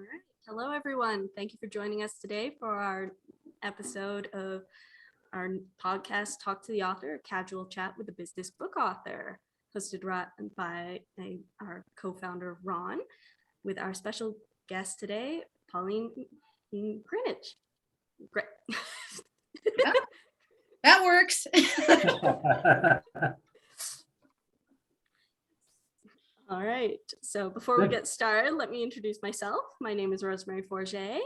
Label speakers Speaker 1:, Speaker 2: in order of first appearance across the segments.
Speaker 1: right. Hello, everyone. Thank you for joining us today for our episode of our podcast, Talk to the Author, a casual chat with a business book author, hosted by our co-founder, Ron, with our special guest today, Pauline Greenidge. Great.
Speaker 2: Yeah, that works.
Speaker 1: All right. So before we get started, let me introduce myself. My name is Rosemary Forget,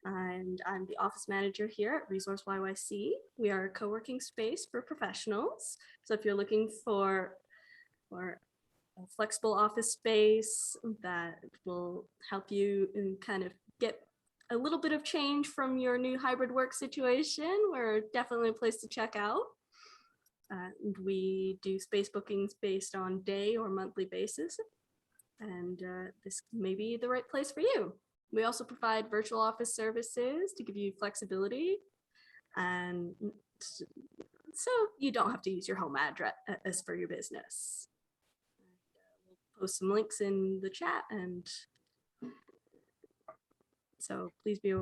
Speaker 1: and I'm the office manager here at ReSourceYYC. We are a co-working space for professionals. So if you're looking for a flexible office space that will help you kind of get a little bit of change from your new hybrid work situation, we're definitely a place to check out. We do space bookings based on day or monthly basis, and this may be the right place for you. We also provide virtual office services to give you flexibility, and so you don't have to use your home address as for your business. We'll post some links in the chat, and so please be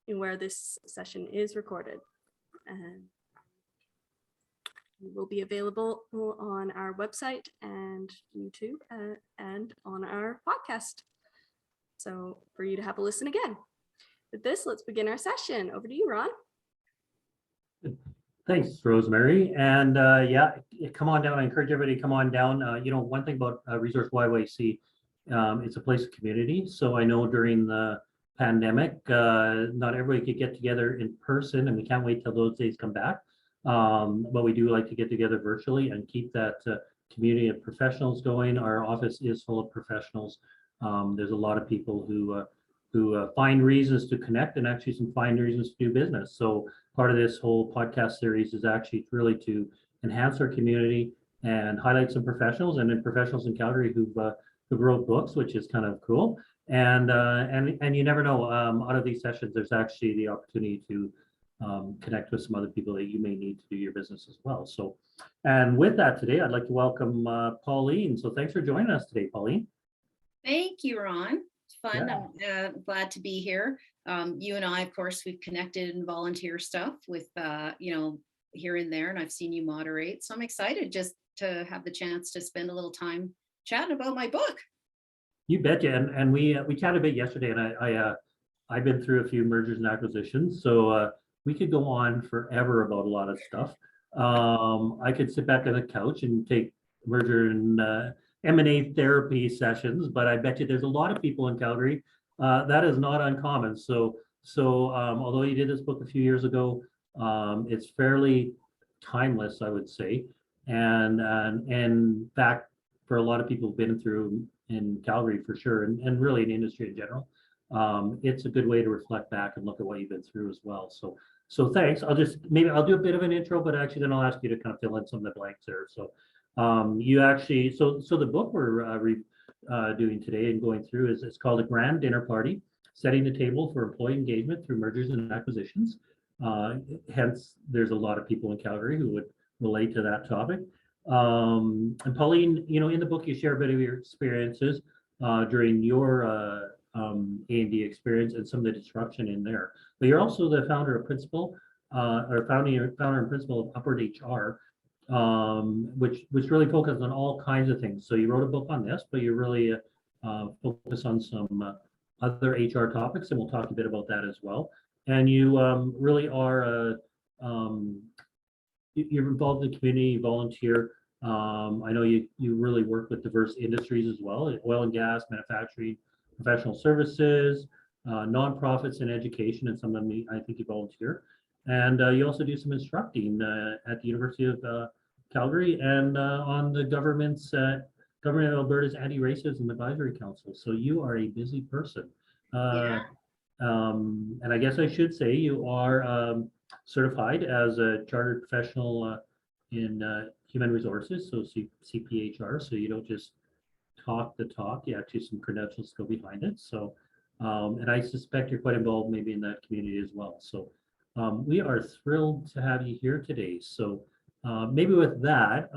Speaker 1: aware this session is recorded. And will be available on our website and YouTube and on our podcast. So for you to have a listen again. With this, let's begin our session. Over to you, Ron.
Speaker 3: Thanks, Rosemary. And yeah, come on down. I encourage everybody to come on down. One thing about ReSourceYYC, it's a place of community. So I know during the pandemic, not everybody could get together in person, and we can't wait till those days come back. But we do like to get together virtually and keep that community of professionals going. Our office is full of professionals. There's a lot of people who find reasons to connect and actually some find reasons to do business. So part of this whole podcast series is actually really to enhance our community and highlight some professionals and then professionals in Calgary who wrote books, which is kind of cool. And you never know, out of these sessions, there's actually the opportunity to connect with some other people that you may need to do your business as well. So, and with that today, I'd like to welcome Pauline. So thanks for joining us today, Pauline.
Speaker 2: Thank you, Ron. It's fun.
Speaker 3: Yeah.
Speaker 2: I'm glad to be here. You and I, of course, we've connected in volunteer stuff with, here and there, and I've seen you moderate. So I'm excited just to have the chance to spend a little time chatting about my book.
Speaker 3: You betcha. And we chatted a bit yesterday, and I've been through a few mergers and acquisitions. So we could go on forever about a lot of stuff. I could sit back on the couch and take merger and M&A therapy sessions, but I bet you there's a lot of people in Calgary. That is not uncommon. So although you did this book a few years ago, it's fairly timeless, I would say. And in fact, for a lot of people who've been through in Calgary for sure, and really in the industry in general, it's a good way to reflect back and look at what you've been through as well. So thanks. I'll do a bit of an intro, but actually then I'll ask you to kind of fill in some of the blanks there. So you actually, so the book we're doing today and going through it's called A Grand Dinner Party, Setting the Table for Employee Engagement Through Mergers and Acquisitions. Hence, there's a lot of people in Calgary who would relate to that topic. And Pauline, in the book, you share a bit of your experiences during your A&D experience and some of the disruption in there. But you're also the founder and principal of Upward HR, which really focused on all kinds of things. So you wrote a book on this, but you really focus on some other HR topics, and we'll talk a bit about that as well. And you really are you're involved in the community, you volunteer. I know you really work with diverse industries as well, oil and gas, manufacturing, professional services, nonprofits, and education, and some of them I think you volunteer. And you also do some instructing at the University of Calgary and on the Government of Alberta's Anti-Racism Advisory Council. So you are a busy person.
Speaker 2: Yeah.
Speaker 3: And I guess I should say you are certified as a chartered professional in human resources, so CPHR. So you don't just talk the talk, you actually some credentials go behind it. So, and I suspect you're quite involved maybe in that community as well. So we are thrilled to have you here today. So maybe with that,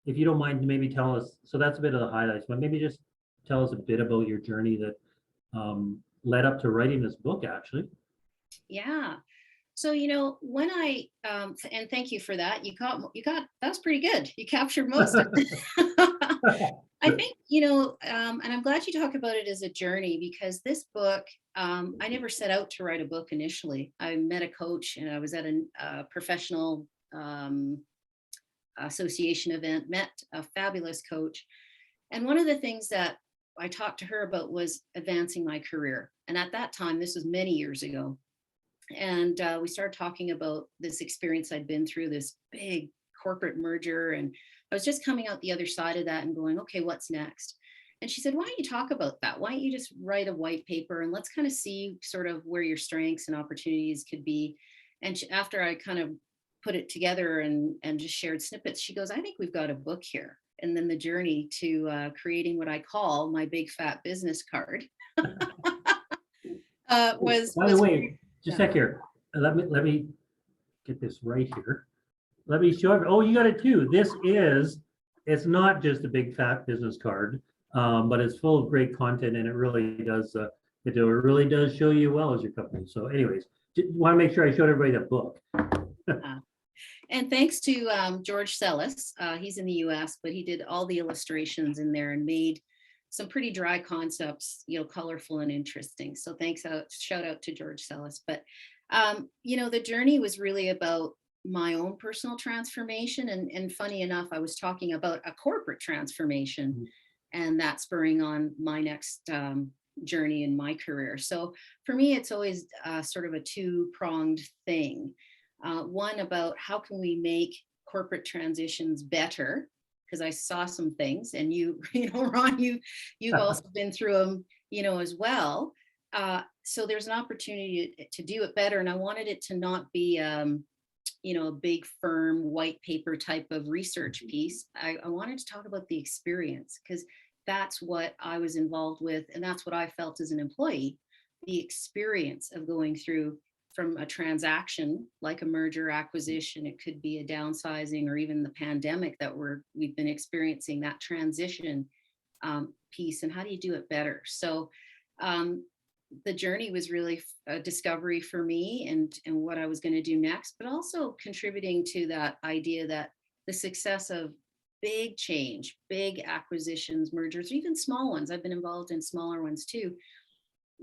Speaker 3: if you don't mind, maybe tell us, so that's a bit of the highlights, but maybe just tell us a bit about your journey that led up to writing this book, actually.
Speaker 2: Yeah. So, when I, and thank you for that. That's pretty good. You captured most of it. I think, and I'm glad you talk about it as a journey, because this book, I never set out to write a book initially. I met a coach and I was at a professional association event, met a fabulous coach. And one of the things that I talked to her about was advancing my career. And at that time, this was many years ago. And we started talking about this experience I'd been through, this big corporate merger. And I was just coming out the other side of that and going, okay, what's next? And she said, why don't you talk about that? Why don't you just write a white paper and let's kind of see sort of where your strengths and opportunities could be. And after I kind of put it together and just shared snippets, she goes, I think we've got a book here. And then the journey to creating what I call my big fat business card was.
Speaker 3: By the way, just a sec here. Let me get this right here. Let me show you. Oh, you got it too. It's not just a big fat business card, but it's full of great content, and it really does show you well as your company. So anyways, want to make sure I showed everybody the book.
Speaker 2: And thanks to George Sellis, he's in the US, but he did all the illustrations in there and made some pretty dry concepts, colorful and interesting. So shout out to George Sellis. But, the journey was really about my own personal transformation. And funny enough, I was talking about a corporate transformation and that spurring on my next journey in my career. So for me, it's always sort of a two-pronged thing. One about how can we make corporate transitions better? Because I saw some things, and Ron, you've also been through them, as well. So there's an opportunity to do it better, and I wanted it to not be, a big firm white paper type of research piece. I wanted to talk about the experience, because that's what I was involved with, and that's what I felt as an employee, the experience of going through from a transaction like a merger acquisition. It could be a downsizing, or even the pandemic that we've been experiencing, that transition piece, and how do you do it better? So the journey was really a discovery for me and what I was going to do next, but also contributing to that idea that the success of big change, big acquisitions, mergers, even small ones, I've been involved in smaller ones too,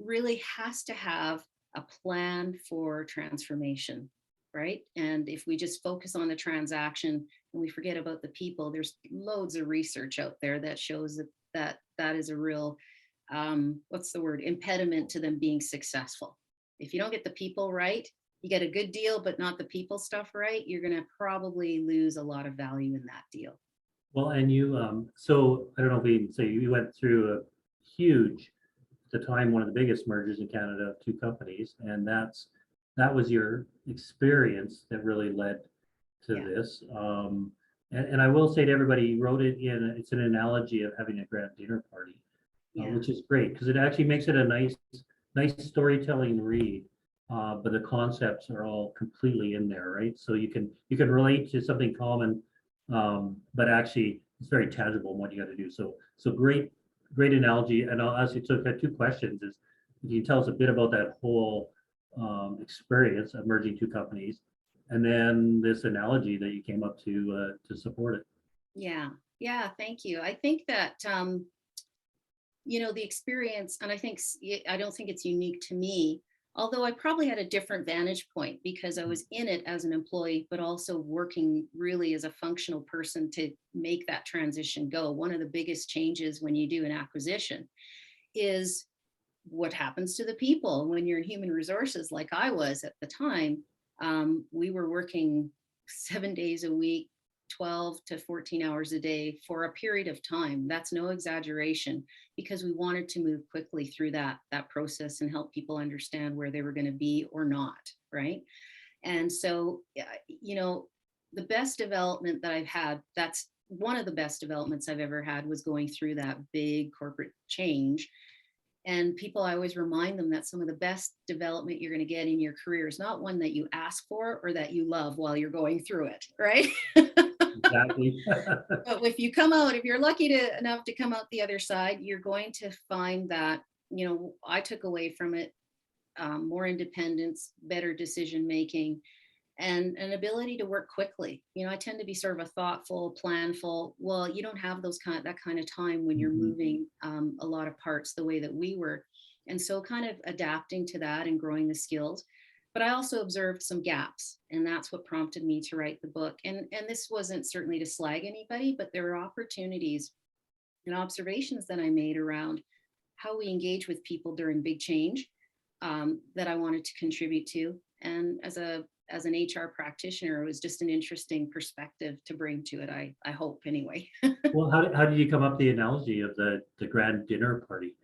Speaker 2: really has to have a plan for transformation, right? And if we just focus on the transaction and we forget about the people, there's loads of research out there that shows that is a real, impediment to them being successful. If you don't get the people right, you get a good deal, but not the people stuff right, you're going to probably lose a lot of value in that deal.
Speaker 3: Well, and you, so I don't know if we even say you went through a huge, at the time, one of the biggest mergers in Canada of two companies, and that was your experience that really led to this. And I will say to everybody, you wrote it in, it's an analogy of having a grand dinner party, which is great because it actually makes it a nice storytelling read. But the concepts are all completely in there, right? So you can relate to something common, but actually it's very tangible in what you got to do. So great analogy. And I'll ask you, so I've got two questions. Is can you tell us a bit about that whole experience of merging two companies, and then this analogy that you came up to support it?
Speaker 2: Yeah, thank you. I think that the experience, and I don't think it's unique to me, although I probably had a different vantage point because I was in it as an employee, but also working really as a functional person to make that transition go. One of the biggest changes when you do an acquisition is what happens to the people. When you're in human resources, like I was at the time, we were working 7 days a week, 12 to 14 hours a day for a period of time. That's no exaggeration, because we wanted to move quickly through that process and help people understand where they were going to be or not, right? And so, the best development that I've had, that's one of the best developments I've ever had, was going through that big corporate change. And people, I always remind them that some of the best development you're going to get in your career is not one that you ask for or that you love while you're going through it, right?
Speaker 3: Exactly.
Speaker 2: But if you're lucky enough to come out the other side, you're going to find that I took away from it more independence, better decision making, and an ability to work quickly. I tend to be sort of a thoughtful, planful. Well, you don't have that kind of time when you're
Speaker 3: Mhm.
Speaker 2: moving a lot of parts the way that we were. And so kind of adapting to that and growing the skills. But I also observed some gaps, and that's what prompted me to write the book. And this wasn't certainly to slag anybody, but there were opportunities and observations that I made around how we engage with people during big change that I wanted to contribute to. And as an HR practitioner, it was just an interesting perspective to bring to it. I hope anyway.
Speaker 3: Well, how did you come up with the analogy of the grand dinner party?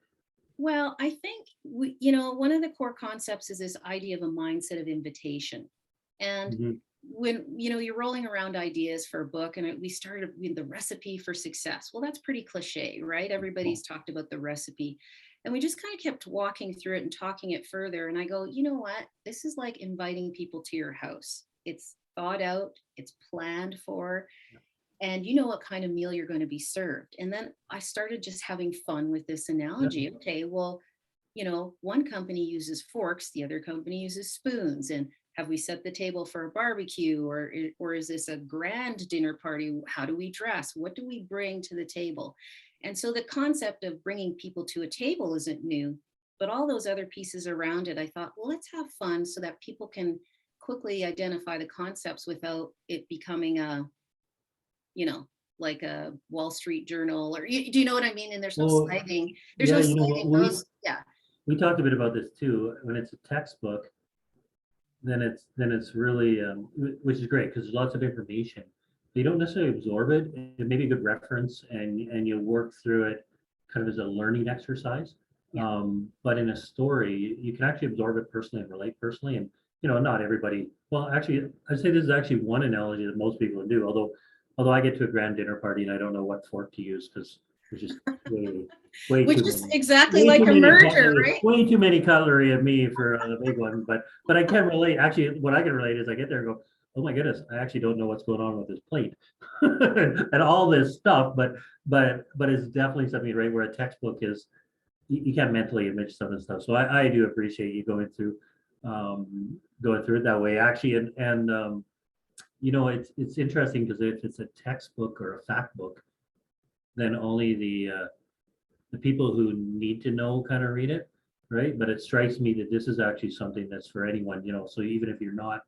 Speaker 2: Well, I think one of the core concepts is this idea of a mindset of invitation. And
Speaker 3: Mhm.
Speaker 2: when you're rolling around ideas for a book, and we started with the recipe for success. Well, that's pretty cliche, right? Everybody's talked about the recipe. And we just kind of kept walking through it and talking it further. And I go, you know what? This is like inviting people to your house. It's thought out, it's planned for, and you know what kind of meal you're going to be served. And then I started just having fun with this
Speaker 3: Yeah.
Speaker 2: analogy. Okay, well, one company uses forks, the other company uses spoons. And have we set the table for a barbecue, or is this a grand dinner party? How do we dress? What do we bring to the table? And so the concept of bringing people to a table isn't new, but all those other pieces around it, I thought, well, let's have fun so that people can quickly identify the concepts without it becoming you know, like a Wall Street Journal, or do you know what I mean? And there's no
Speaker 3: Well,
Speaker 2: slagging. There's
Speaker 3: yeah,
Speaker 2: no
Speaker 3: you know what,
Speaker 2: slagging. Those, yeah.
Speaker 3: we talked a bit about this too. When it's a textbook, then it's really which is great because there's lots of information. You don't necessarily absorb it. It may be a good reference, and you work through it kind of as a learning exercise.
Speaker 2: Yeah.
Speaker 3: But in a story, you can actually absorb it personally and relate personally. And not everybody. Well, actually, I'd say this is actually one analogy that most people do. Although I get to a grand dinner party and I don't know what fork to use because there's just way
Speaker 2: Which
Speaker 3: too
Speaker 2: is
Speaker 3: many.
Speaker 2: exactly
Speaker 3: Way
Speaker 2: like
Speaker 3: too
Speaker 2: a
Speaker 3: many
Speaker 2: merger,
Speaker 3: cutlery,
Speaker 2: right?
Speaker 3: way too many cutlery of me for the big one. But I can relate. Actually, what I can relate is I get there and go, oh my goodness, I actually don't know what's going on with this plate and all this stuff. But it's definitely something, right, where a textbook is you can't mentally image some of the stuff. So I do appreciate you going through it that way. Actually, and it's interesting because if it's a textbook or a fact book, then only the people who need to know kind of read it, right? But it strikes me that this is actually something that's for anyone, so even if you're not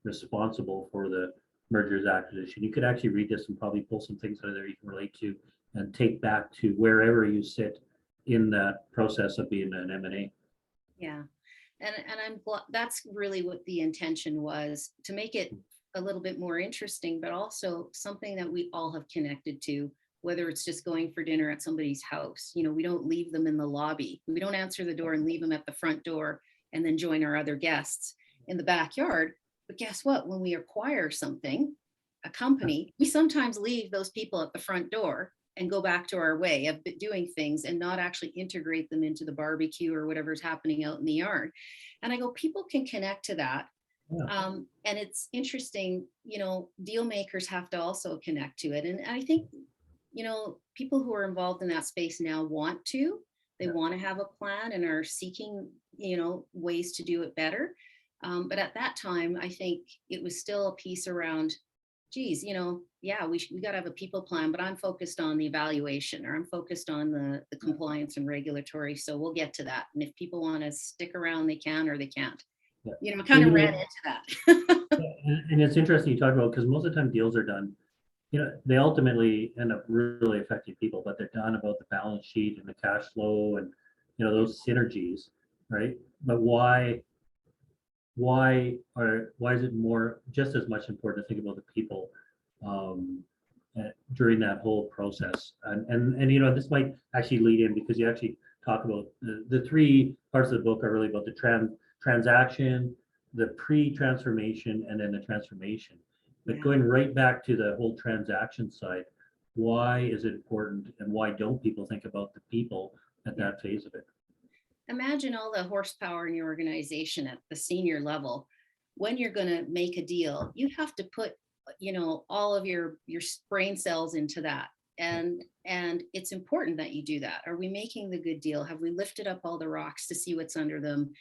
Speaker 3: responsible for the mergers acquisition, you could actually read this and probably pull some things out of there you can relate to and take back to wherever you sit in that process of being an M&A.
Speaker 2: Yeah. And that's really what the intention was, to make it a little bit more interesting, but also something that we all have connected to, whether it's just going for dinner at somebody's house. We don't leave them in the lobby. We don't answer the door and leave them at the front door and then join our other guests in the backyard. But guess what? When we acquire something, a company, we sometimes leave those people at the front door and go back to our way of doing things and not actually integrate them into the barbecue or whatever's happening out in the yard. And I go, people can connect to that.
Speaker 3: Yeah.
Speaker 2: And it's interesting, deal makers have to also connect to it. And I think, people who are involved in that space now they want to have a plan and are seeking, ways to do it better. But at that time, I think it was still a piece around, geez, yeah, we got to have a people plan, but I'm focused on the evaluation, or I'm focused on the compliance and regulatory. So we'll get to that. And if people want to stick around, they can, or they can't.
Speaker 3: Yeah.
Speaker 2: Kind of ran into that.
Speaker 3: And it's interesting you talk about, because most of the time deals are done, they ultimately end up really affecting people, but they're done about the balance sheet and the cash flow and, those synergies, right? But why is it more, just as much important to think about the people during that whole process? And this might actually lead in, because you actually talk about the three parts of the book are really about the transaction, the pre-transformation, and then the transformation. But
Speaker 2: Yeah.
Speaker 3: going right back to the whole transaction side, why is it important, and why don't people think about the people at that phase of it?
Speaker 2: Imagine all the horsepower in your organization at the senior level. When you're going to make a deal, you have to put, all of your brain cells into that. And it's important that you do that. Are we making the good deal? Have we lifted up all the rocks to see what's under them?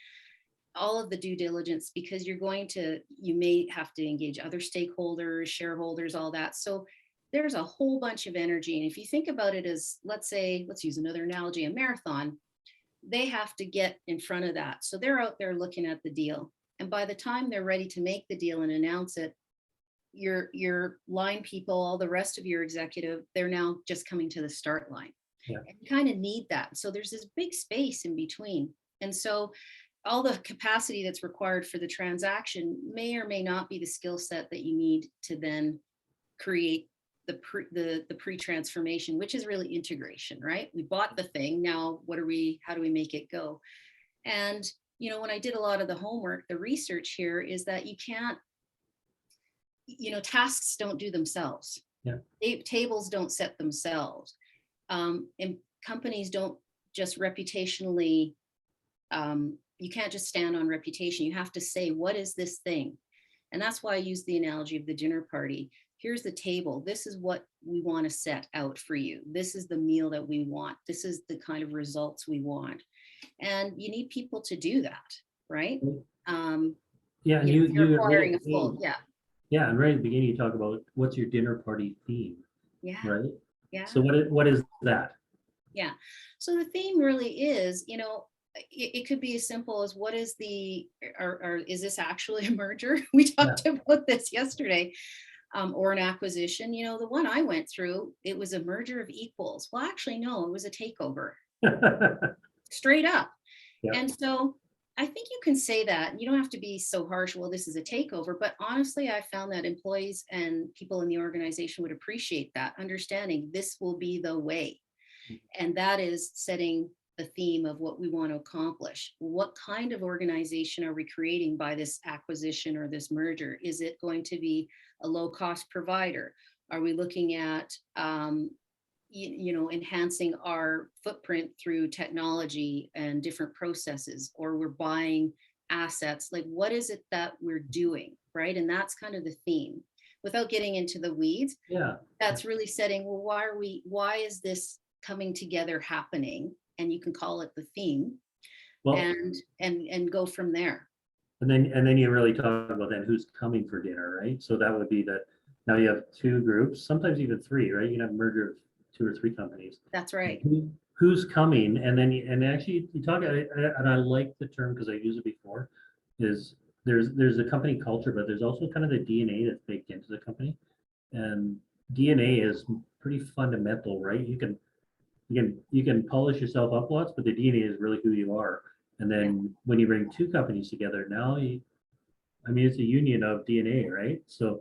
Speaker 2: All of the due diligence, because you may have to engage other stakeholders, shareholders, all that. So there's a whole bunch of energy. And if you think about it as, let's use another analogy, a marathon, they have to get in front of that. So they're out there looking at the deal. And by the time they're ready to make the deal and announce it, your line people, all the rest of your executive, they're now just coming to the start line.
Speaker 3: Yeah.
Speaker 2: And you kind of need that. So there's this big space in between. And so all the capacity that's required for the transaction may or may not be the skill set that you need to then create the pre-transformation, which is really integration, right? We bought the thing. Now, how do we make it go? And, when I did a lot of the homework, the research here is that you can't, tasks don't do themselves.
Speaker 3: Yeah.
Speaker 2: Tables don't set themselves. And companies don't just reputationally, you can't just stand on reputation. You have to say, what is this thing? And that's why I use the analogy of the dinner party. Here's the table. This is what we want to set out for you. This is the meal that we want. This is the kind of results we want. And you need people to do that, right?
Speaker 3: Yeah, and
Speaker 2: you're requiring a full,
Speaker 3: Yeah, and right at the beginning, you talk about what's your dinner party theme,
Speaker 2: yeah,
Speaker 3: right?
Speaker 2: yeah.
Speaker 3: So what is that?
Speaker 2: Yeah. So the theme really is, it could be as simple as what is is this actually a merger? We talked about this yesterday, or an acquisition. The one I went through, it was a merger of equals. Well, actually, no, it was a takeover, straight up.
Speaker 3: Yeah.
Speaker 2: And so I think you can say that. You don't have to be so harsh. Well, this is a takeover. But honestly, I found that employees and people in the organization would appreciate that, understanding this will be the way. And that is setting the theme of what we want to accomplish. What kind of organization are we creating by this acquisition or this merger? Is it going to be a low-cost provider? Are we looking at enhancing our footprint through technology and different processes, or we're buying assets? Like, what is it that we're doing, right? And that's kind of the theme. Without getting into the weeds, that's really setting, well, why is this coming together happening? And you can call it the theme, and go from there.
Speaker 3: And then you really talk about then who's coming for dinner, right? So that would be that now you have two groups, sometimes even three, right? You can have a merger of 2 or 3 companies.
Speaker 2: That's right.
Speaker 3: Who's coming? And then actually you talk, and I like the term because I used it before, is there's a company culture, but there's also kind of the DNA that's baked into the company. And DNA is pretty fundamental, right? You can polish yourself up lots, but the DNA is really who you are. And then when you bring 2 companies together, now it's a union of DNA, right? So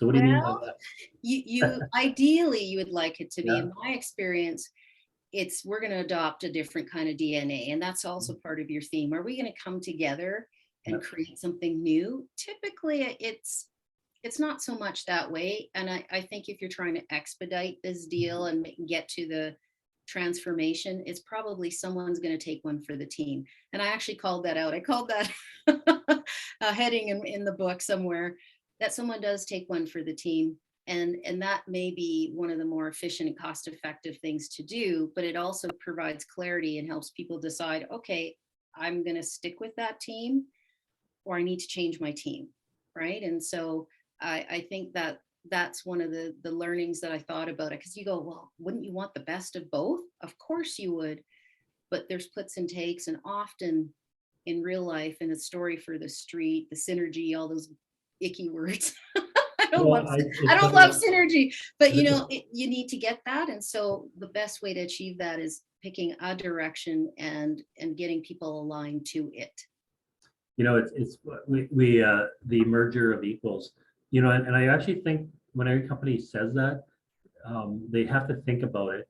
Speaker 3: what do you mean by that?
Speaker 2: You ideally you would like it to be. In my experience, we're going to adopt a different kind of DNA, and that's also part of your theme. Are we going to come together and create something new? Typically, it's not so much that way. And I think if you're trying to expedite this deal and get to the transformation, it's probably someone's going to take one for the team. And I actually called that out. I called that a heading in the book somewhere, that someone does take one for the team. And that may be one of the more efficient and cost-effective things to do, but it also provides clarity and helps people decide, okay, I'm going to stick with that team, or I need to change my team, right? And so I think that's one of the learnings that I thought about it, because you go, well, wouldn't you want the best of both? Of course you would, but there's puts and takes, and often in real life, in a story for the street, the synergy, all those icky words. I don't love synergy, but you need to get that. And so the best way to achieve that is picking a direction and getting people aligned to it.
Speaker 3: It's the merger of equals, and I actually think when every company says that, they have to think about it,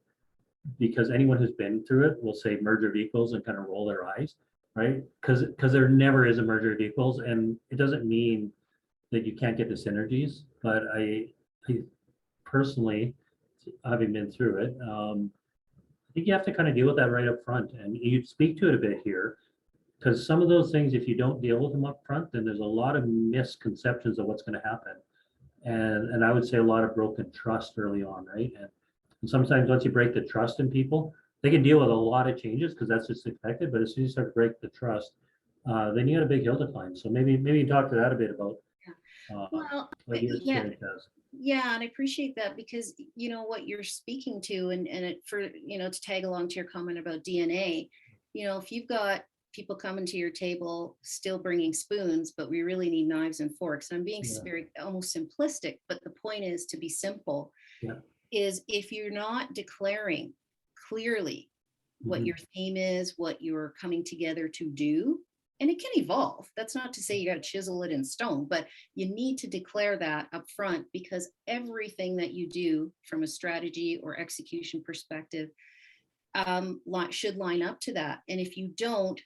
Speaker 3: because anyone who's been through it will say merger of equals and kind of roll their eyes, right? Because there never is a merger of equals, and it doesn't mean that you can't get the synergies. But I personally, having been through it, I think you have to kind of deal with that right up front, and you speak to it a bit here, because some of those things, if you don't deal with them up front, then there's a lot of misconceptions of what's going to happen, and I would say a lot of broken trust early on, right? And sometimes once you break the trust in people, they can deal with a lot of changes because that's just expected. But as soon as you start to break the trust, then you got a big hill to climb. So maybe you talk to that a bit about
Speaker 2: Well,
Speaker 3: what your
Speaker 2: yeah,
Speaker 3: experience has.
Speaker 2: yeah, and I appreciate that because what you're speaking to, and for to tag along to your comment about DNA, if you've got people coming to your table still bringing spoons, but we really need knives and forks. And I'm being
Speaker 3: Yeah.
Speaker 2: very almost simplistic, but the point is to be simple.
Speaker 3: Yeah.
Speaker 2: Is if you're not declaring clearly what your theme is, what you're coming together to do, and it can evolve. That's not to say you got to chisel it in stone, but you need to declare that up front because everything that you do from a strategy or execution perspective should line up to that. And if you don't,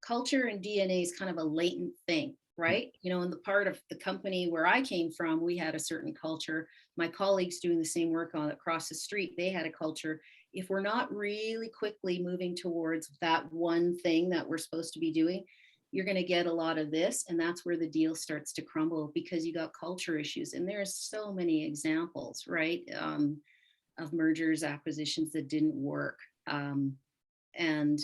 Speaker 2: culture and DNA is kind of a latent thing, right? In the part of the company where I came from, we had a certain culture. My colleagues doing the same work across the street, they had a culture. If we're not really quickly moving towards that one thing that we're supposed to be doing, you're going to get a lot of this. And that's where the deal starts to crumble because you got culture issues. And there's so many examples, right? Of mergers, acquisitions that didn't work. And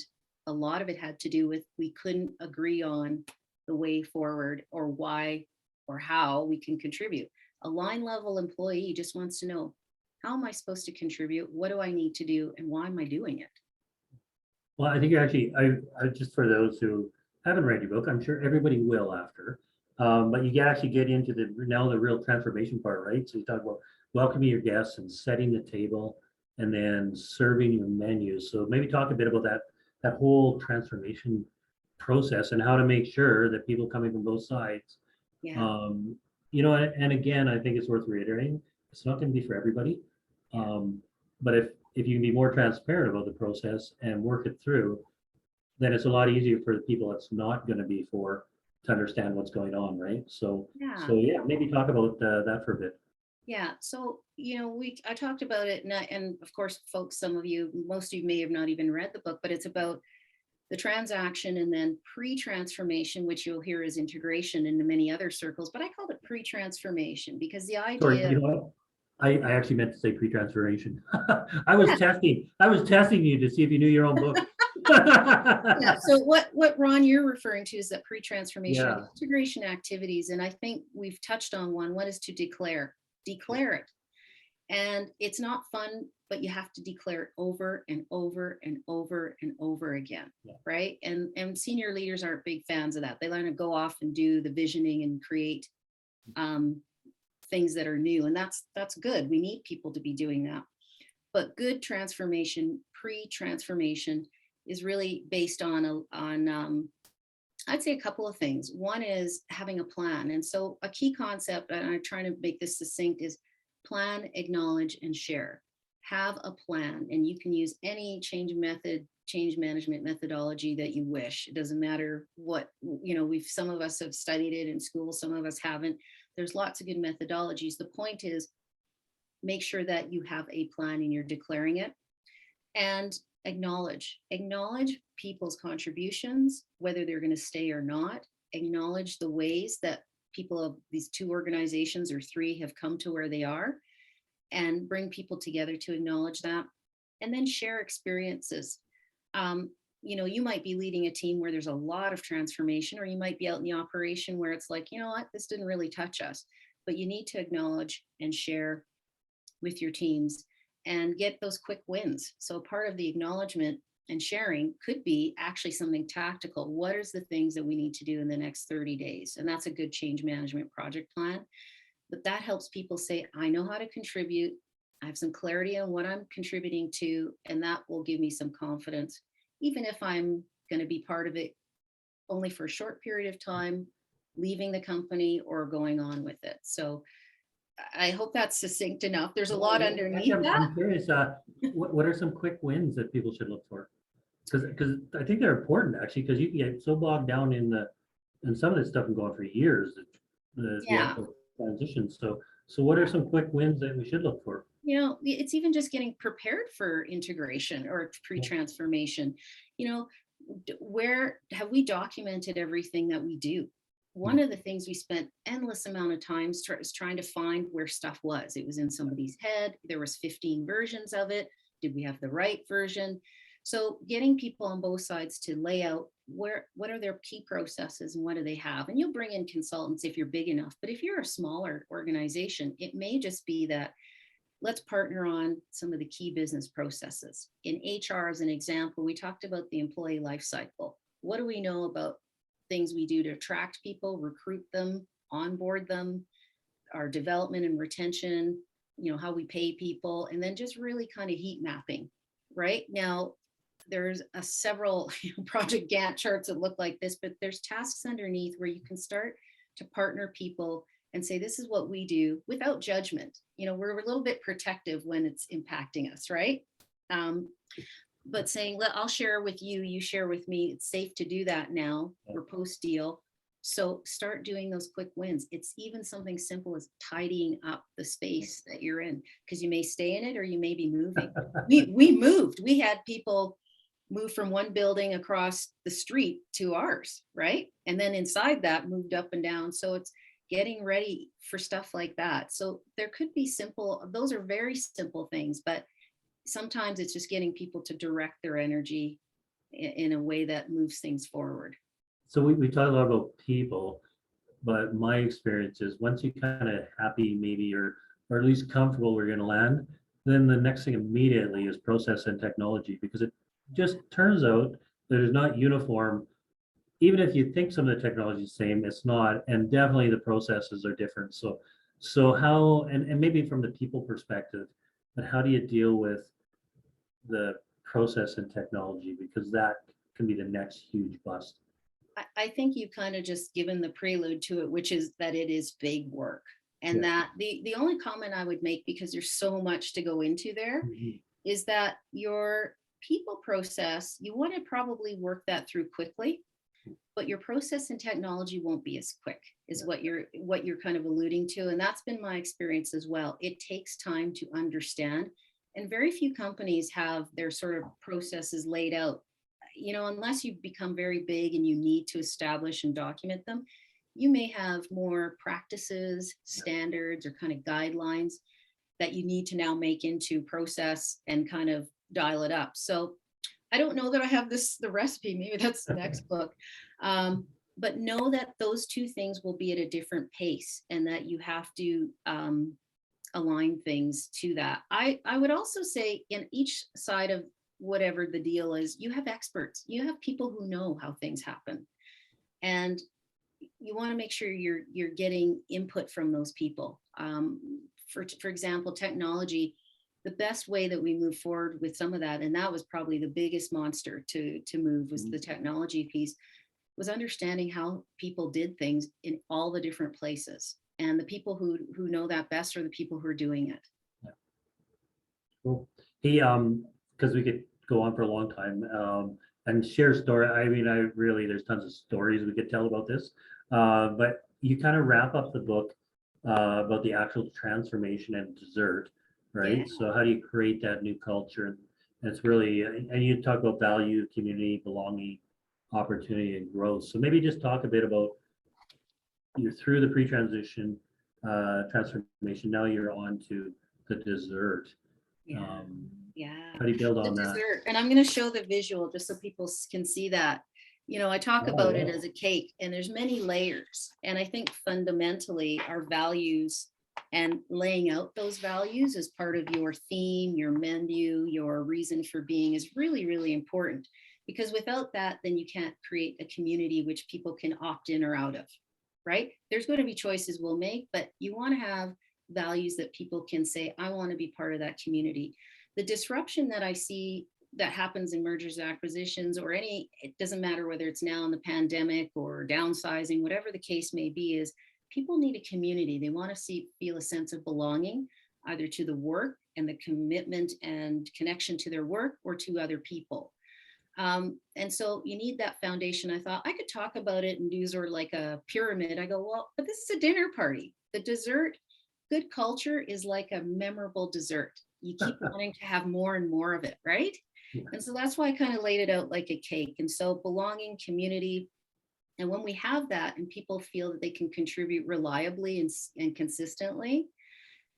Speaker 2: a lot of it had to do with we couldn't agree on the way forward or why or how we can contribute. A line level employee just wants to know, how am I supposed to contribute? What do I need to do? And why am I doing it?
Speaker 3: Well, I think you're actually, I just for those who haven't read your book, I'm sure everybody will after. But you actually get into the real transformation part, right? So you talk about welcoming your guests and setting the table and then serving your menus. So maybe talk a bit about that whole transformation process and how to make sure that people coming from both sides,
Speaker 2: Yeah.
Speaker 3: And again, I think it's worth reiterating, it's not going to be for everybody. But if you can be more transparent about the process and work it through, then it's a lot easier for the people it's not going to be for to understand what's going on, right? So yeah, maybe talk about that for a bit.
Speaker 2: Yeah. So, I talked about it and of course, folks, most of you may have not even read the book, but it's about the transaction and then pre-transformation, which you'll hear is integration into many other circles, but I called it pre-transformation because the idea.
Speaker 3: Sorry, you know what? I actually meant to say pre-transformation. I was testing you to see if you knew your own book.
Speaker 2: Yeah. So what Ron you're referring to is that pre-transformation and integration activities, and I think we've touched on one. What is to declare it, and it's not fun, but you have to declare it over and over and over and over again, right? And senior leaders aren't big fans of that. They learn to go off and do the visioning and create things that are new, and that's good. We need people to be doing that. But good transformation, pre-transformation, is really based on I'd say a couple of things. One is having a plan, and so a key concept, and I'm trying to make this succinct, is plan, acknowledge, and share. Have a plan, and you can use any change management methodology that you wish. It doesn't matter what, some of us have studied it in school, some of us haven't. There's lots of good methodologies. The point is, make sure that you have a plan and you're declaring it. And acknowledge people's contributions, whether they're going to stay or not. Acknowledge the ways that people of these two organizations or three have come to where they are, and bring people together to acknowledge that. And then share experiences. You might be leading a team where there's a lot of transformation, or you might be out in the operation where it's like, what, this didn't really touch us. But you need to acknowledge and share with your teams and get those quick wins. So part of the acknowledgement and sharing could be actually something tactical. What is the things that we need to do in the next 30 days? And that's a good change management project plan. But that helps people say, I know how to contribute. I have some clarity on what I'm contributing to, and that will give me some confidence, even if I'm going to be part of it only for a short period of time, leaving the company or going on with it. So I hope that's succinct enough. There's a lot underneath that.
Speaker 3: I'm curious, what are some quick wins that people should look for? Because I think they're important, actually, because you get so bogged down in some of this stuff and going for years, the actual transition. So what are some quick wins that we should look for?
Speaker 2: It's even just getting prepared for integration or pre-transformation. Where have we documented everything that we do? one of the things we spent endless amount of time is trying to find where stuff was. It was in somebody's head. There was 15 versions of it. Did we have the right version? So getting people on both sides to lay out what are their key processes and what do they have? And you'll bring in consultants if you're big enough. But if you're a smaller organization, it may just be that let's partner on some of the key business processes. In HR, as an example, we talked about the employee life cycle. What do we know about things we do to attract people, recruit them, onboard them, our development and retention, how we pay people, and then just really kind of heat mapping. Right now, there's several project Gantt charts that look like this, but there's tasks underneath where you can start to partner people and say, this is what we do without judgment. We're a little bit protective when it's impacting us, right? But saying, I'll share with you, you share with me. It's safe to do that now. We're post deal. So start doing those quick wins. It's even something simple as tidying up the space that you're in, because you may stay in it or you may be moving. We moved. We had people move from one building across the street to ours, right? And then inside that moved up and down. So it's getting ready for stuff like that. So there could be those are very simple things, but sometimes it's just getting people to direct their energy in a way that moves things forward.
Speaker 3: So we talk a lot about people, but my experience is once you kind of happy maybe or at least comfortable where you're going to land, then the next thing immediately is process and technology, because it just turns out that it's not uniform. Even if you think some of the technology is the same, it's not, and definitely the processes are different. So how, and maybe from the people perspective, but how do you deal with the process and technology, because that can be the next huge bust?
Speaker 2: I think you've kind of just given the prelude to it, which is that it is big work. And that the only comment I would make, because there's so much to go into there, is that your people process, you want to probably work that through quickly, but your process and technology won't be as quick, is what you're kind of alluding to. And that's been my experience as well. It takes time to understand. And very few companies have their sort of processes laid out. Unless you've become very big and you need to establish and document them, you may have more practices, standards, or kind of guidelines that you need to now make into process and kind of dial it up. So I don't know that I have the recipe, maybe that's the next book. But know that those two things will be at a different pace and that you have to align things to that. I would also say in each side of whatever the deal is, you have experts, you have people who know how things happen. And you want to make sure you're getting input from those people. For example, technology, the best way that we move forward with some of that, and that was probably the biggest monster to move, was the technology piece, was understanding how people did things in all the different places. And the people who know that best are the people who are doing it.
Speaker 3: Yeah. Cool. He, because we could go on for a long time and share story. I mean, there's tons of stories we could tell about this, but you kind of wrap up the book about the actual transformation and dessert, right? Yeah. So how do you create that new culture? And it's really, and you talk about value, community, belonging, opportunity, and growth. So maybe just talk a bit about you're through the pre-transition transformation. Now you're on to the dessert.
Speaker 2: Yeah.
Speaker 3: How do you build on
Speaker 2: dessert.
Speaker 3: that?
Speaker 2: And I'm going to show the visual just so people can see that. I talk about it as a cake, and there's many layers. And I think fundamentally our values and laying out those values as part of your theme, your menu, your reason for being is really, really important. Because without that, then you can't create a community which people can opt in or out of, right? There's going to be choices we'll make, but you want to have values that people can say, I want to be part of that community. The disruption that I see that happens in mergers and acquisitions, or it doesn't matter whether it's now in the pandemic or downsizing, whatever the case may be, is people need a community. They want to feel a sense of belonging, either to the work and the commitment and connection to their work, or to other people. And so you need that foundation. I thought I could talk about it and do sort of like a pyramid. I go, well, but this is a dinner party. The dessert, good culture is like a memorable dessert. You keep wanting to have more and more of it, right? And so that's why I kind of laid it out like a cake. And so belonging, community, And when we have that and people feel that they can contribute reliably and consistently,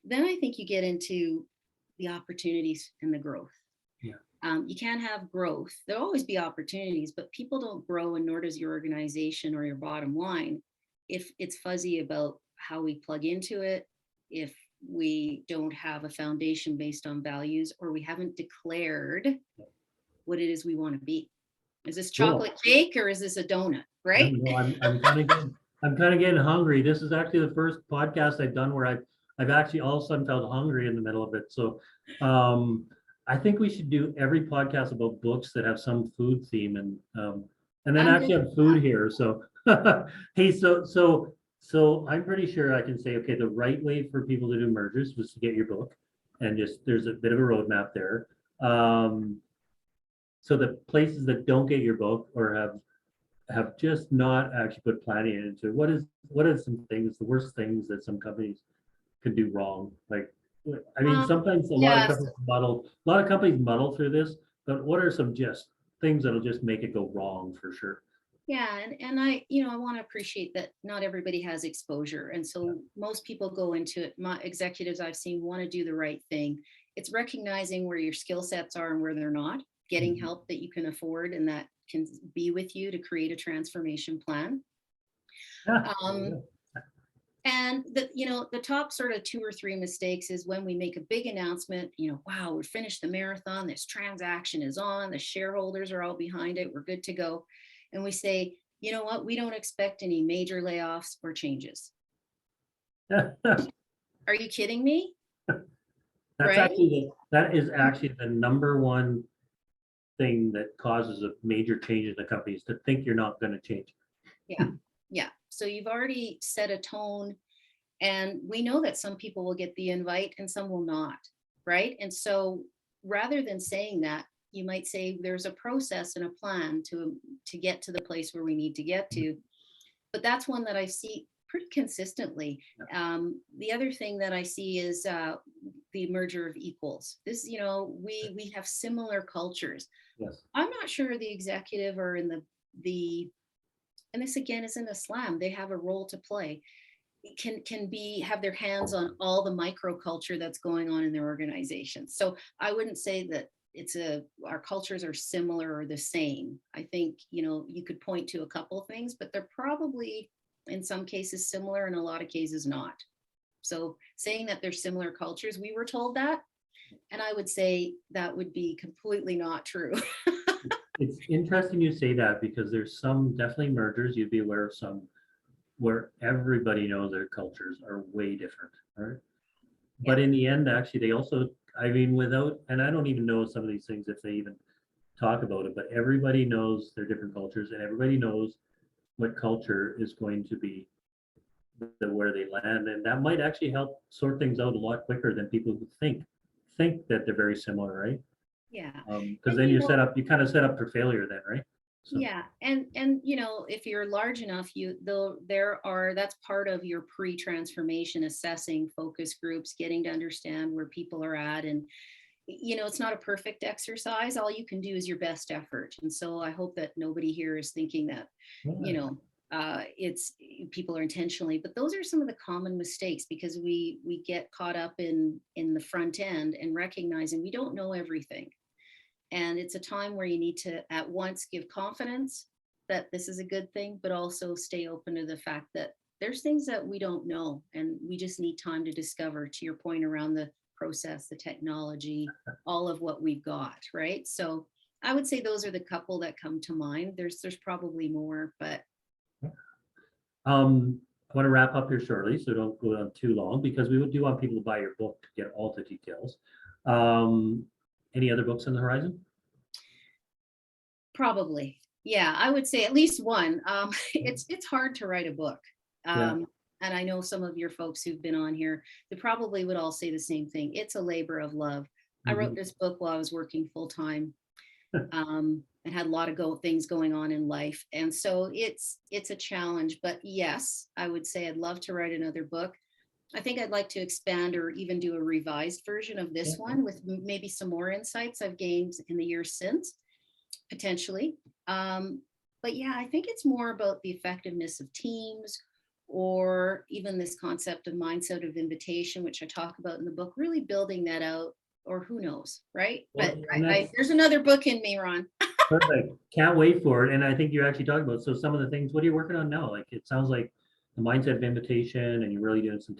Speaker 2: then I think you get into the opportunities and the growth.
Speaker 3: Yeah.
Speaker 2: You can't have growth. There'll always be opportunities, but people don't grow, and nor does your organization or your bottom line if it's fuzzy about how we plug into it, if we don't have a foundation based on values, or we haven't declared what it is we want to be. Is this chocolate cake or is this a donut? Right?
Speaker 3: No, I'm kind of getting hungry. This is actually the first podcast I've done where I've actually all of a sudden felt hungry in the middle of it. So I think we should do every podcast about books that have some food theme and then actually have food here. So hey, so I'm pretty sure I can say, okay, the right way for people to do mergers was to get your book, and just there's a bit of a roadmap there. So the places that don't get your book or have just not actually put planning into what are some things, the worst things that some companies could do wrong? Like, I mean, sometimes a lot of companies muddle through this, but what are some just things that'll just make it go wrong for sure?
Speaker 2: Yeah, and I want to appreciate that not everybody has exposure. And so most people go into it, my executives I've seen want to do the right thing. It's recognizing where your skill sets are and where they're not, getting help that you can afford and that can be with you to create a transformation plan. And the top sort of 2 or 3 mistakes is when we make a big announcement, wow, we finished the marathon, this transaction is on, the shareholders are all behind it, we're good to go. And we say, you know what, we don't expect any major layoffs or changes. Are you kidding me?
Speaker 3: That is actually the number one thing that causes a major change in the company, is to think you're not going to change.
Speaker 2: Yeah. So you've already set a tone, and we know that some people will get the invite and some will not, right? And so rather than saying that, you might say there's a process and a plan to get to the place where we need to get to. But that's one that I see pretty consistently. The other thing that I see is the merger of equals. This, we have similar cultures.
Speaker 3: Yes.
Speaker 2: I'm not sure the executive or in the and this again isn't a slam, they have a role to play, can have their hands on all the microculture that's going on in their organization. So I wouldn't say that our cultures are similar or the same. I think, you could point to a couple of things, but they're probably in some cases similar, in a lot of cases not. So saying that they're similar cultures, we were told that, and I would say that would be completely not true.
Speaker 3: It's interesting you say that, because there's some definitely mergers, you'd be aware of some where everybody knows their cultures are way different, right? But in the end, actually, they also, I mean, and I don't even know some of these things if they even talk about it, but everybody knows their different cultures, and everybody knows what culture is going to be where they land. And that might actually help sort things out a lot quicker than people who think that they're very similar, right?
Speaker 2: Yeah.
Speaker 3: Because then you kind of set up for failure then, right? So.
Speaker 2: Yeah, and if you're large enough, that's part of your pre-transformation, assessing focus groups, getting to understand where people are at, and it's not a perfect exercise. All you can do is your best effort. And so I hope that nobody here is thinking that it's people are intentionally, but those are some of the common mistakes, because we get caught up in the front end and recognizing we don't know everything. And it's a time where you need to at once give confidence that this is a good thing, but also stay open to the fact that there's things that we don't know, and we just need time to discover, to your point around the process, the technology, all of what we've got, right? So I would say those are the couple that come to mind. There's probably more, but.
Speaker 3: I want to wrap up here shortly, so don't go on too long, because we do want people to buy your book to get all the details. Any other books on the horizon?
Speaker 2: Probably. Yeah, I would say at least one. It's hard to write a book. And I know some of your folks who've been on here, they probably would all say the same thing. It's a labor of love. I wrote this book while I was working full time, and had a lot of things going on in life. And so it's a challenge, but yes, I would say I'd love to write another book. I think I'd like to expand or even do a revised version of this one with maybe some more insights I've gained in the years since, potentially. But yeah, I think it's more about the effectiveness of teams, or even this concept of mindset of invitation, which I talk about in the book, really building that out, or who knows, right?
Speaker 3: Well,
Speaker 2: But
Speaker 3: and that's
Speaker 2: there's another book in me, Ron.
Speaker 3: perfect. Can't wait for it. And I think you're actually talking about, so some of the things, what are you working on now? Like, it sounds like the mindset of invitation and you're really doing some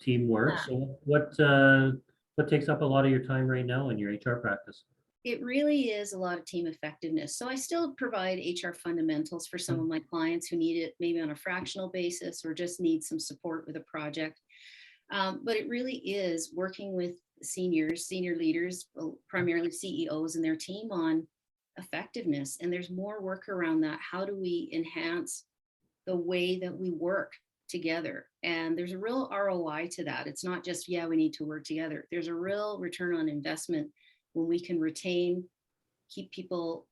Speaker 3: teamwork. So what takes up a lot of your time right now in your HR practice?
Speaker 2: It really is a lot of team effectiveness. So I still provide HR fundamentals for some of my clients who need it maybe on a fractional basis or just need some support with a project. But it really is working with senior leaders, primarily CEOs and their team, on effectiveness. And there's more work around that. How do we enhance the way that we work together? And there's a real ROI to that. It's not just, yeah, we need to work together. There's a real return on investment when we can retain, keep people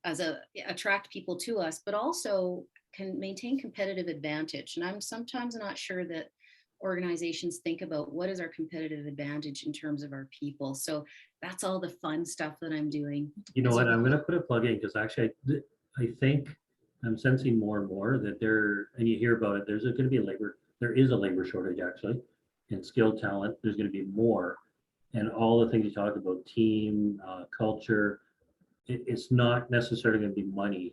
Speaker 2: attract people to us, but also can maintain competitive advantage. And I'm sometimes not sure that organizations think about what is our competitive advantage in terms of our people. So that's all the fun stuff that I'm doing.
Speaker 3: You know what? I'm going to put a plug in because actually, I think I'm sensing more and more that and you hear about it, there is a labor shortage actually in skilled talent. There's going to be more. And all the things you talked about, team, culture, it's not necessarily going to be money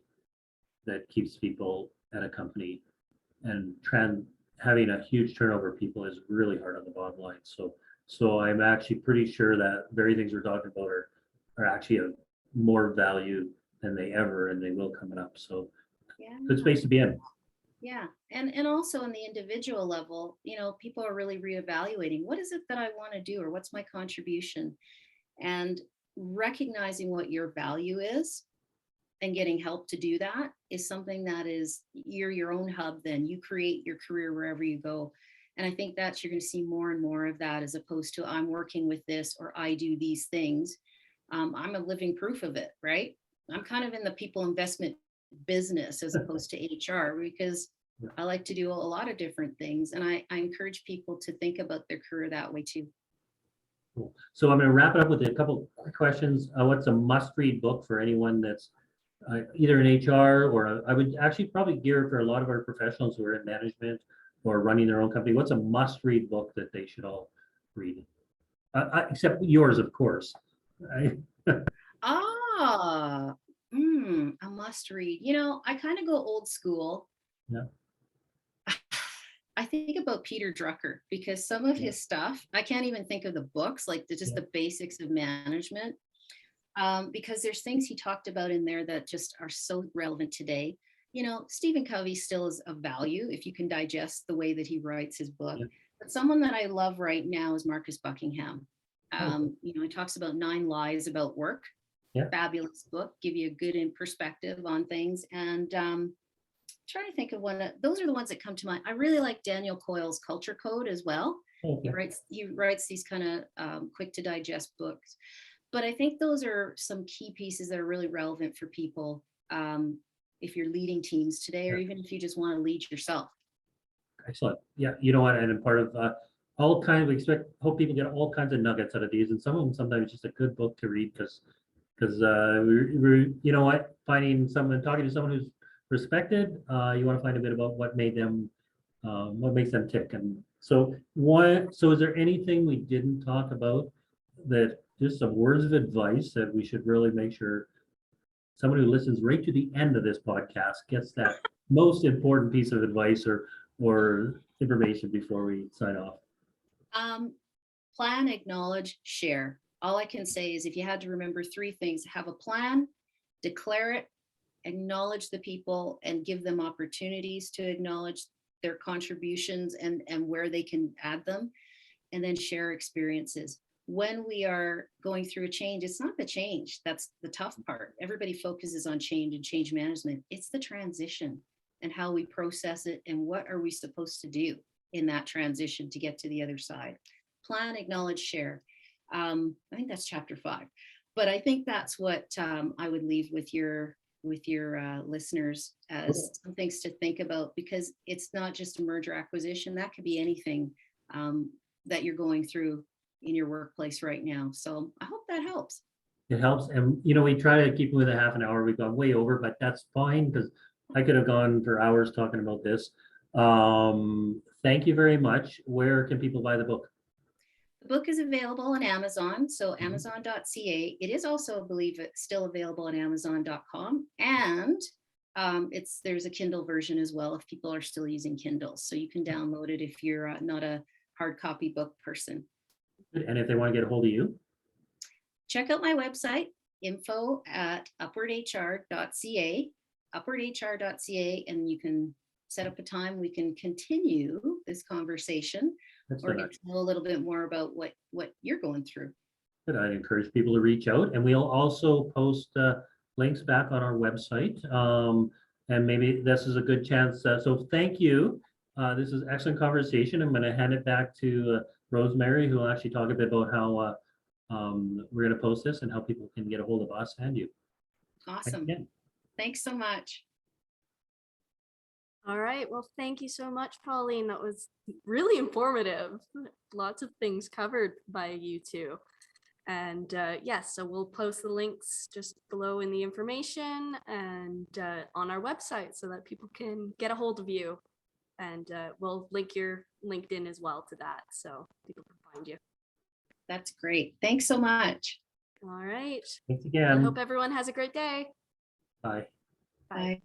Speaker 3: that keeps people at a company. And having a huge turnover of people is really hard on the bottom line. So I'm actually pretty sure that very things we're talking about are actually of more value than they ever, and they will coming up. So
Speaker 2: Yeah.
Speaker 3: good space to be in.
Speaker 2: Yeah. And also on the individual level, people are really reevaluating, what is it that I want to do, or what's my contribution? And recognizing what your value is and getting help to do that is something that you're your own hub. Then you create your career wherever you go. And I think that you're going to see more and more of that, as opposed to I'm working with this or I do these things. I'm a living proof of it, right? I'm kind of in the people investment business as opposed to HR, because I like to do a lot of different things. And I encourage people to think about their career that way too.
Speaker 3: Cool. So I'm going to wrap it up with a couple quick questions. What's a must-read book for anyone that's either in HR, or I would actually probably gear it for a lot of our professionals who are in management or running their own company? What's a must-read book that they should all read? Except yours, of course. Right?
Speaker 2: A must read. I kind of go old school.
Speaker 3: Yeah.
Speaker 2: I think about Peter Drucker, because some of his stuff, I can't even think of the books, like the basics of management, because there's things he talked about in there that just are so relevant today. Stephen Covey still is of value if you can digest the way that he writes his book. Yeah. But someone that I love right now is Marcus Buckingham. He talks about 9 lies about work. Yeah. Fabulous book, give you a good perspective on things. And trying to think of one. Those are the ones that come to mind. I really like Daniel Coyle's Culture Code as well. Okay. He writes these kind of quick to digest books. But I think those are some key pieces that are really relevant for people if you're leading teams today, or even if you just want to lead yourself.
Speaker 3: Excellent. Yeah, you know what? And part of all kinds, hope people get all kinds of nuggets out of these, and some of them sometimes it's just a good book to read because we're talking to someone who's respected. You want to find a bit about what makes them tick. And so is there anything we didn't talk about, that just some words of advice that we should really make sure someone who listens right to the end of this podcast gets that most important piece of advice or information before we sign off?
Speaker 2: Plan, acknowledge, share. All I can say is, if you had to remember 3 things: have a plan, declare it, acknowledge the people, and give them opportunities to acknowledge their contributions and where they can add them, and then share experiences. When we are going through a change, it's not the change that's the tough part. Everybody focuses on change and change management. It's the transition and how we process it, and what are we supposed to do in that transition to get to the other side. Plan, acknowledge, share. I think that's chapter 5, but I think that's what I would leave with your listeners as some things to think about, because it's not just a merger acquisition. That could be anything that you're going through in your workplace right now. So I hope that helps.
Speaker 3: It helps. And, you know, we try to keep it with a half an hour. We've gone way over, but that's fine because I could have gone for hours talking about this. Thank you very much. Where can people buy the book?
Speaker 2: The book is available on Amazon, so
Speaker 3: Mhm.
Speaker 2: amazon.ca. It is also, I believe, it's still available on amazon.com, and there's a Kindle version as well if people are still using Kindle. So you can download it if you're not a hard copy book person.
Speaker 3: And if they want to get a hold of you?
Speaker 2: Check out my website, info@upwardhr.ca, upwardhr.ca, and you can set up a time. We can continue this conversation
Speaker 3: That's
Speaker 2: or
Speaker 3: good.
Speaker 2: get to know a little bit more about what you're going through.
Speaker 3: Good. I'd encourage people to reach out, and we'll also post links back on our website. And maybe this is a good chance. So thank you. This is excellent conversation. I'm going to hand it back to Rosemary, who will actually talk a bit about how we're going to post this and how people can get a hold of us and you.
Speaker 2: Awesome. Thanks so much.
Speaker 1: All right. Well, thank you so much, Pauline. That was really informative. Lots of things covered by you two. And yes, so we'll post the links just below in the information and on our website so that people can get a hold of you. And we'll link your LinkedIn as well to that so people can find you.
Speaker 2: That's great. Thanks so much.
Speaker 1: All right.
Speaker 3: Thanks
Speaker 1: I
Speaker 3: again.
Speaker 1: hope everyone has a great day.
Speaker 3: Bye.
Speaker 2: Bye.